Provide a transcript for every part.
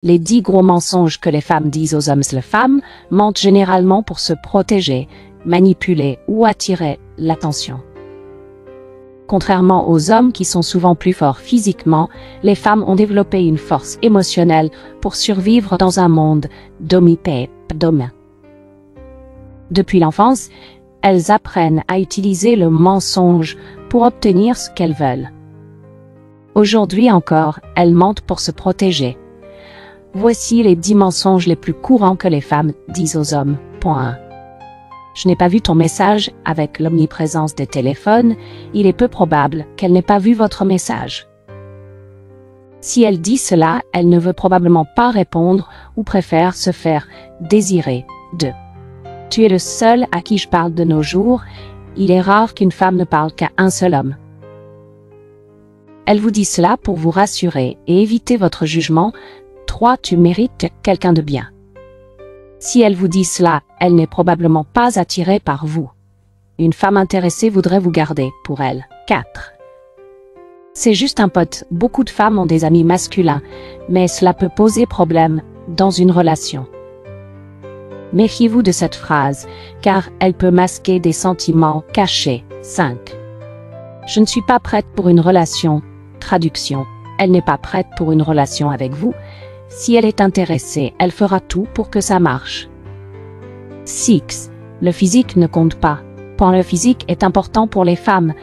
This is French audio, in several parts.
Les 10 gros mensonges que les femmes disent aux hommes. Les femmes mentent généralement pour se protéger, manipuler ou attirer l'attention. Contrairement aux hommes qui sont souvent plus forts physiquement, les femmes ont développé une force émotionnelle pour survivre dans un monde dominé. Depuis l'enfance, elles apprennent à utiliser le mensonge pour obtenir ce qu'elles veulent. Aujourd'hui encore, elles mentent pour se protéger. Voici les 10 mensonges les plus courants que les femmes disent aux hommes. Point 1. Je n'ai pas vu ton message. Avec l'omniprésence des téléphones, il est peu probable qu'elle n'ait pas vu votre message. Si elle dit cela, elle ne veut probablement pas répondre ou préfère se faire désirer. 2. Tu es le seul à qui je parle de nos jours. Il est rare qu'une femme ne parle qu'à un seul homme. Elle vous dit cela pour vous rassurer et éviter votre jugement. 3. Tu mérites quelqu'un de bien. Si elle vous dit cela, elle n'est probablement pas attirée par vous. Une femme intéressée voudrait vous garder pour elle. 4. C'est juste un pote. Beaucoup de femmes ont des amis masculins, mais cela peut poser problème dans une relation. Méfiez-vous de cette phrase, car elle peut masquer des sentiments cachés. 5. Je ne suis pas prête pour une relation. Traduction. Elle n'est pas prête pour une relation avec vous. Si elle est intéressée, elle fera tout pour que ça marche. 6. Le physique ne compte pas. Le physique est important pour les femmes,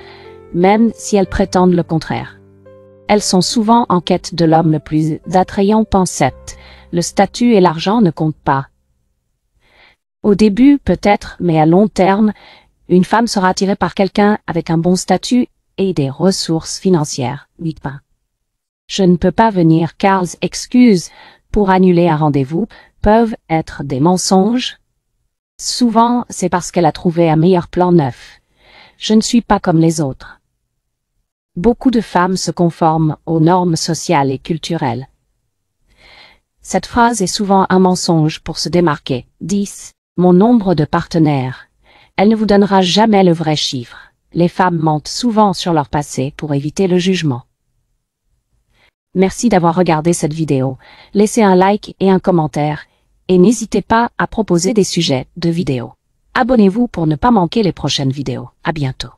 même si elles prétendent le contraire. Elles sont souvent en quête de l'homme le plus attrayant. 7. Le statut et l'argent ne comptent pas. Au début, peut-être, mais à long terme, une femme sera attirée par quelqu'un avec un bon statut et des ressources financières. 8. Je ne peux pas venir car les excuses pour annuler un rendez-vous peuvent être des mensonges. Souvent, c'est parce qu'elle a trouvé un meilleur plan. 9. Je ne suis pas comme les autres. Beaucoup de femmes se conforment aux normes sociales et culturelles. Cette phrase est souvent un mensonge pour se démarquer. 10. Mon nombre de partenaires. Elle ne vous donnera jamais le vrai chiffre. Les femmes mentent souvent sur leur passé pour éviter le jugement. Merci d'avoir regardé cette vidéo. Laissez un like et un commentaire, et n'hésitez pas à proposer des sujets de vidéos. Abonnez-vous pour ne pas manquer les prochaines vidéos. À bientôt.